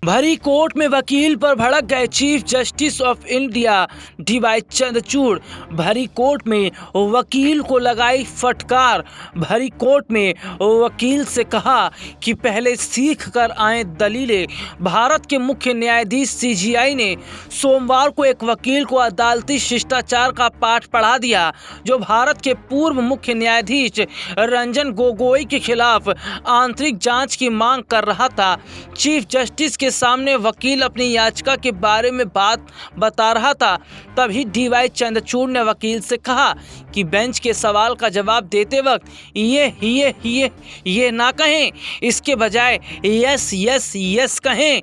भरी कोर्ट में वकील पर भड़क गए chief justice of India DY Chandrachud. भरी कोर्ट में वकील को लगाई फटकार। भरी कोर्ट में वकील से कहा कि पहले सीख कर आए दलीलें। भारत के मुख्य न्यायाधीश सीजेआई ने सोमवार को एक वकील को अदालती शिष्टाचार का पाठ पढ़ा दिया, जो भारत के पूर्व मुख्य न्यायाधीश रंजन गोगोई के खिलाफ आंतरिक जांच की मांग कर रहा था। चीफ जस्टिस के सामने वकील अपनी याचिका के बारे में बात बता रहा था, तभी डीवाई चंद्रचूड़ ने वकील से कहा कि बेंच के सवाल का जवाब देते वक्त ये ना कहें, इसके बजाय यस यस यस कहें।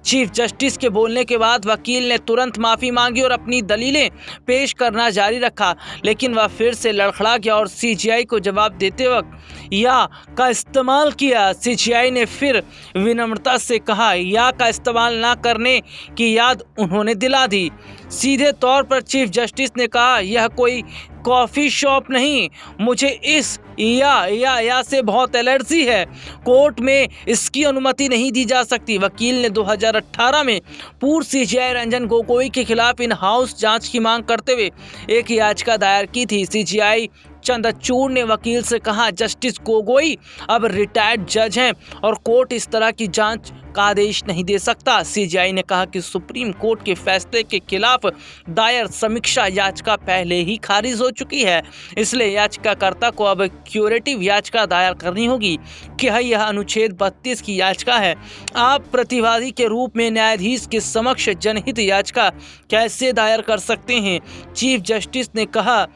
चीफ जस्टिस के बोलने के बाद वकील ने तुरंत माफ़ी मांगी और अपनी दलीलें पेश करना जारी रखा, लेकिन वह फिर से लड़खड़ा गया और सीजेआई को जवाब देते वक्त या का इस्तेमाल किया। सीजेआई ने फिर विनम्रता से कहा या का इस्तेमाल ना करने की याद उन्होंने दिला दी। सीधे तौर पर चीफ जस्टिस ने कहा, यह कोई कॉफ़ी शॉप नहीं, मुझे इस या से बहुत एलर्जी है, कोर्ट में इसकी अनुमति नहीं दी जा सकती। वकील ने 2018 में पूर्व सीजेआई रंजन गोगोई के खिलाफ इन हाउस जांच की मांग करते हुए एक याचिका दायर की थी। सीजेआई चंद्रचूड़ ने वकील से कहा, जस्टिस गोगोई अब रिटायर्ड जज हैं और कोर्ट इस तरह की जांच का आदेश नहीं दे सकता। सीजेआई ने कहा कि सुप्रीम कोर्ट के फैसले के खिलाफ दायर समीक्षा याचिका पहले ही खारिज हो चुकी है, इसलिए याचिकाकर्ता को अब क्यूरेटिव याचिका दायर करनी होगी। क्या यह अनुच्छेद 32 की याचिका है? आप प्रतिवादी के रूप में न्यायाधीश के समक्ष जनहित याचिका कैसे दायर कर सकते हैं? चीफ जस्टिस ने कहा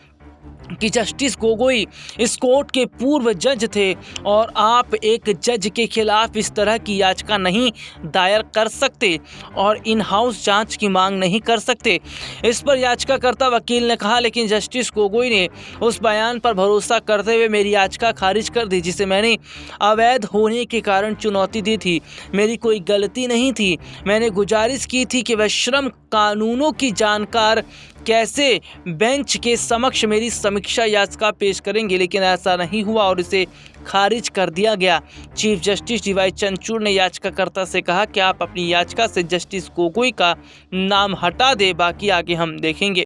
कि जस्टिस गोगोई इस कोर्ट के पूर्व जज थे और आप एक जज के खिलाफ इस तरह की याचिका नहीं दायर कर सकते और इन हाउस जांच की मांग नहीं कर सकते। इस पर याचिकाकर्ता वकील ने कहा, लेकिन जस्टिस गोगोई ने उस बयान पर भरोसा करते हुए मेरी याचिका खारिज कर दी, जिसे मैंने अवैध होने के कारण चुनौती दी थी। मेरी कोई गलती नहीं थी। मैंने गुजारिश की थी कि वह श्रम कानूनों की जानकार कैसे बेंच के समक्ष मेरी समीक्षा याचिका पेश करेंगे, लेकिन ऐसा नहीं हुआ और इसे खारिज कर दिया गया। चीफ जस्टिस डीवाई चंद्रचूड़ ने याचिकाकर्ता से कहा कि आप अपनी याचिका से जस्टिस गोगोई का नाम हटा दें, बाकी आगे हम देखेंगे।